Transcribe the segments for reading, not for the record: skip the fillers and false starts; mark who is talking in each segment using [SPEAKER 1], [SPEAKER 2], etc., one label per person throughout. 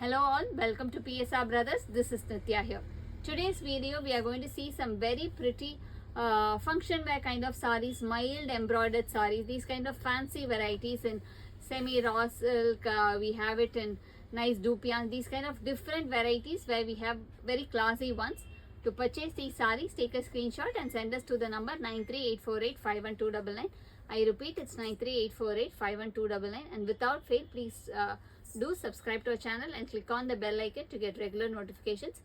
[SPEAKER 1] Hello all, welcome to PSR Brothers. This is Nitya here. Today's video we are going to see some very pretty function wear kind of sarees, mild embroidered sarees, these kind of fancy varieties in semi raw silk, we have it in nice dupian, these kind of different varieties where we have very classy ones. To purchase these sarees, take a screenshot and send us to the number 938485129. I repeat, it's 938485129, and without fail, please do subscribe to our channel and click on the bell icon to get regular notifications.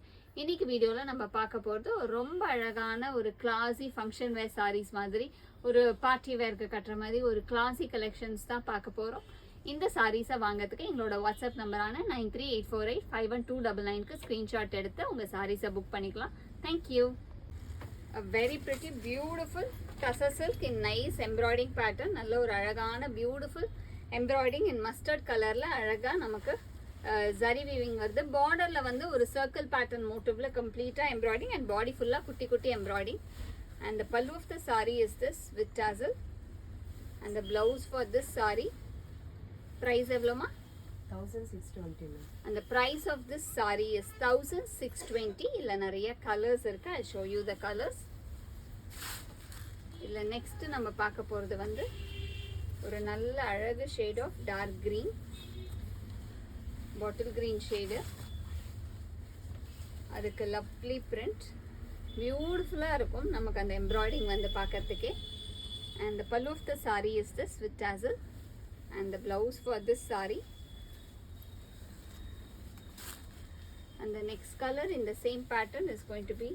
[SPEAKER 1] இன்னைக்கு வீடியோவில் நம்ம பார்க்க போகிறது ரொம்ப அழகான ஒரு கிளாசி function வேர் சாரீஸ் மாதிரி, ஒரு பார்ட்டி வேருக்கு கட்டுற மாதிரி ஒரு கிளாசி கலெக்ஷன்ஸ் தான் பார்க்க போகிறோம். இந்த சாரீஸை வாங்கிறதுக்கு எங்களோட வாட்ஸ்அப் நம்பரான 9384851299க்கு ஸ்க்ரீன்ஷாட் எடுத்து உங்கள் சாரீஸை புக் பண்ணிக்கலாம். Thank you. A very pretty beautiful tussar silk in nice embroidering pattern. நல்ல ஒரு அழகான beautiful embroidering in mustard கலரில் அழகாக நமக்கு zari weaving வருது. பார்டரில் வந்து ஒரு circle pattern motifல கம்ப்ளீட்டாக embroidering and body ஃபுல்லாக குட்டி குட்டி embroidering. And the pallu of the saree is this with tassel. And the blouse for this saree, price எவ்வளோமா?
[SPEAKER 2] 1620.
[SPEAKER 1] And the price of this saree is 1620. இல்ல நிறைய colors இருக்கு. I'll show you the colors. இல்ல next நம்ம பார்க்க போறது வந்து ஒரு நல்ல அழகு shade of dark green, bottle green shade. அதுக்கு lovely print, beautiful இருக்கும் நமக்கு அந்த embroidering வந்து பார்க்கிறதுக்கே. And the pallu of the saree is this with tassel. And the blouse for this saree. And the next color in the same pattern is going to be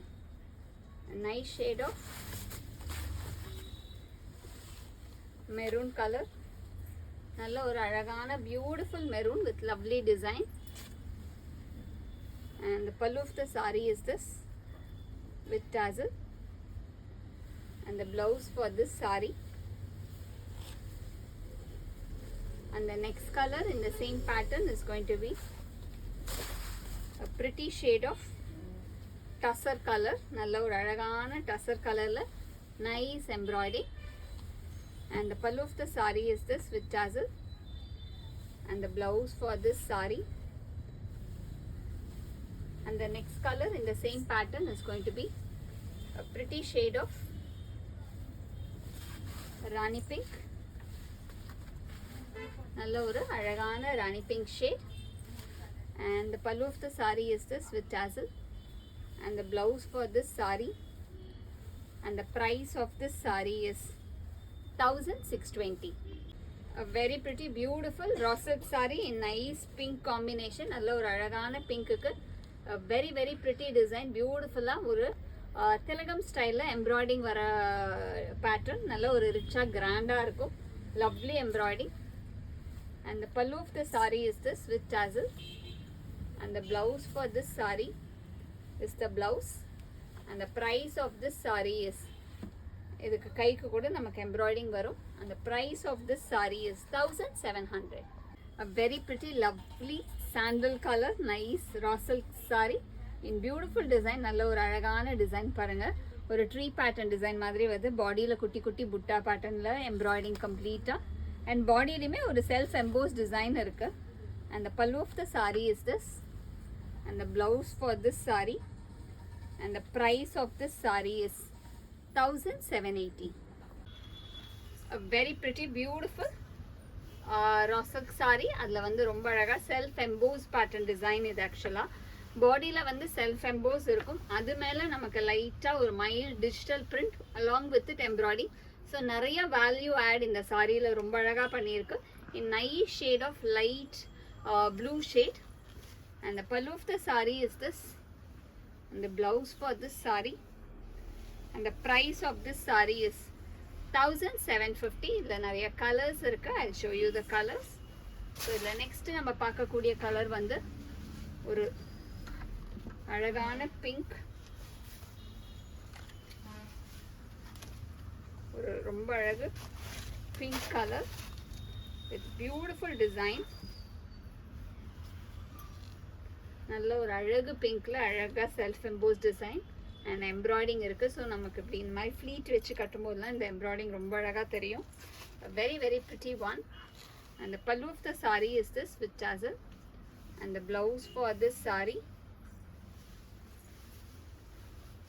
[SPEAKER 1] a nice shade of maroon color. நல்ல ஒரு அழகான beautiful maroon with lovely design. And the pallu of the saree is this with tassel. And the blouse for this saree. And the next color in the same pattern is going to be a pretty shade of tussar color. நல்ல ஒரு அழகான tussar colorல nice embroidery. And the pallu of the saree is this with tassel. And the blouse for this saree. And the next color in the same pattern is going to be a pretty shade of rani pink. நல்ல ஒரு அழகான rani pink shade. And the pallu of the saree is this with tassel. And the blouse for this saree. And the price of this saree is 1620. A very pretty beautiful raw silk saree in nice pink combination. நல்ல ஒரு அழகான பிங்க்குக்கு very very pretty design, பியூட்டிஃபுல்லாக ஒரு திலகம் ஸ்டைலில் embroidering வர pattern. நல்ல ஒரு ரிச்சாக கிராண்டாக இருக்கும், lovely embroidering. And the pallu of the saree is this with tassel. And the blouse for this saree is the blouse. And the price of this saree is, இதுக்கு கைக்கு கூட நமக்கு எம்ப்ராய்டிங் வரும். And the price of this saree is 1700. A very pretty lovely sandal color, nice raw silk saree in beautiful design. நல்ல ஒரு அழகான design பாருங்க, ஒரு ட்ரீ பேட்டர்ன் டிசைன் மாதிரி வருது. பாடியில் குட்டி குட்டி புட்டா பேட்டர்னில் எம்ப்ராய்டிங் கம்ப்ளீட்டாக. அண்ட் பாடியிலுமே ஒரு செல்ஃப் எம்போஸ் டிசைன் இருக்கு. And the pallu of the saree is this. And the blouse for this saree. And the price of this saree is 1780. A very pretty beautiful raw silk saree. அதில் வந்து ரொம்ப அழகாக self EMBOSS pattern design. இது ஆக்சுவலாக பாடியில் வந்து self EMBOSS இருக்கும், அது மேலே நமக்கு லைட்டாக ஒரு mild digital print along with it embroidering. So நிறைய வேல்யூ ஆட் இந்த சாரியில் ரொம்ப அழகாக பண்ணியிருக்கு. In nice shade of light blue shade. And the pallu of the saree is this. And the blouse for this saree. And the price of this saree is 1750. இதில் நிறைய colours இருக்கு. I'll show you the colors. So இதில் next நம்ம பார்க்கக்கூடிய colour வந்து ஒரு அழகான pink, ஒரு ரொம்ப அழகு pink colour with beautiful design. நல்ல ஒரு அழகு பிங்க்ல அழகாக self emboss design and embroidering இருக்குது. ஸோ நமக்கு இப்படி இந்த மாதிரி ஃப்ளீட் வச்சு கட்டும்போதுலாம் இந்த எம்ப்ராய்டிங் ரொம்ப அழகாக தெரியும். Very very pretty one. And the pallu of the saree is this with tassel. And the blouse for this saree.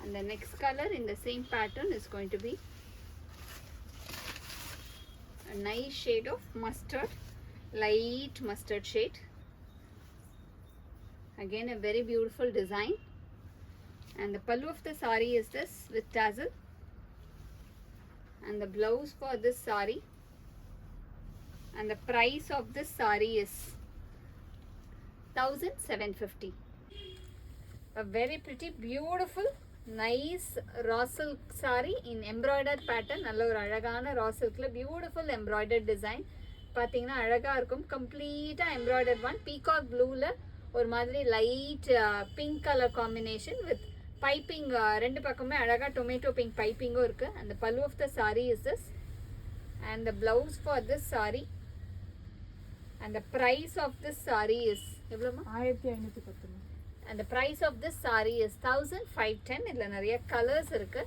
[SPEAKER 1] And the next color in the same pattern is going to be a nice shade of mustard, light mustard shade. Again a very beautiful design. And the pallu of the saree is this with tassel. And the blouse for this saree. And the price of this saree is 1750. A very pretty beautiful nice raw silk saree in embroidered pattern. நல்ல ஒரு அழகான raw silkல beautiful embroidered design. பாத்தீங்கன்னா அழகா இருக்கும். கம்ப்ளீட்டா embroidered one. Peacock blueல ஒரு மாதிரி light pink color combination with piping. ரெண்டு பக்கமே அழகா tomato pink piping இருக்கு. And the pallu of the saree is this. And the blouse for this saree. And the price of this saree is எவ்வளவுமா?
[SPEAKER 2] 1510.
[SPEAKER 1] And the price of this saree is 1510. இதுல நிறைய colours இருக்கு.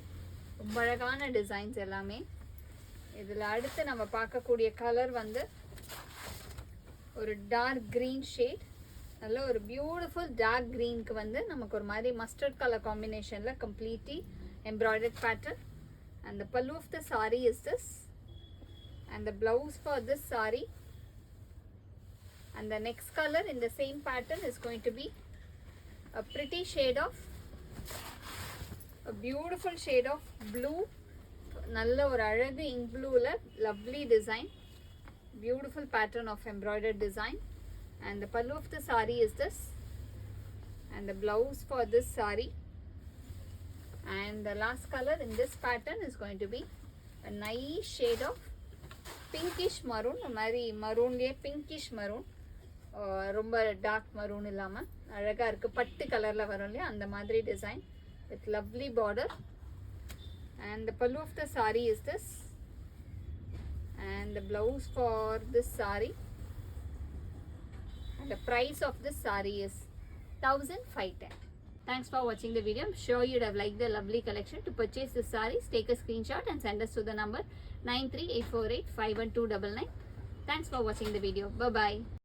[SPEAKER 1] ரொம்ப அழகான designs எல்லாமே. இதுல அடுத்து நம்ம பார்க்கக்கூடிய கலர் வந்து ஒரு டார்க் green shade. நல்ல ஒரு பியூட்டிஃபுல் டார்க் greenக்கு வந்து நமக்கு ஒரு மாதிரி மஸ்டர்ட் கலர் காம்பினேஷன்ல completely embroidered pattern. And the pallu of the saree is this. And the blouse for this saree. And the next color in the same pattern is going to be a pretty shade of a beautiful shade of blue. நல்ல ஒரு அழகு ink blueல lovely design, beautiful pattern of embroidered design. And the pallu of the saree is this. And the blouse for this saree. And the last color in this pattern is going to be a nice shade of pinkish maroon. ஒரு மாதிரி maroonலயே pinkish maroon. ரொம்ப dark maroon இல்லாமல் அழகாக இருக்குது. பட்டு கலரில் வரும் இல்லையா அந்த மாதிரி design with lovely border. And the pallu of the sari is this. And the blouse for this sari. And the price of this sari is 1510. Thanks for watching the video. I'm sure you'd have liked the lovely collection. To purchase this sarees, take a screenshot and send us to the number 93848 51299. Thanks for watching the video. Bye-bye.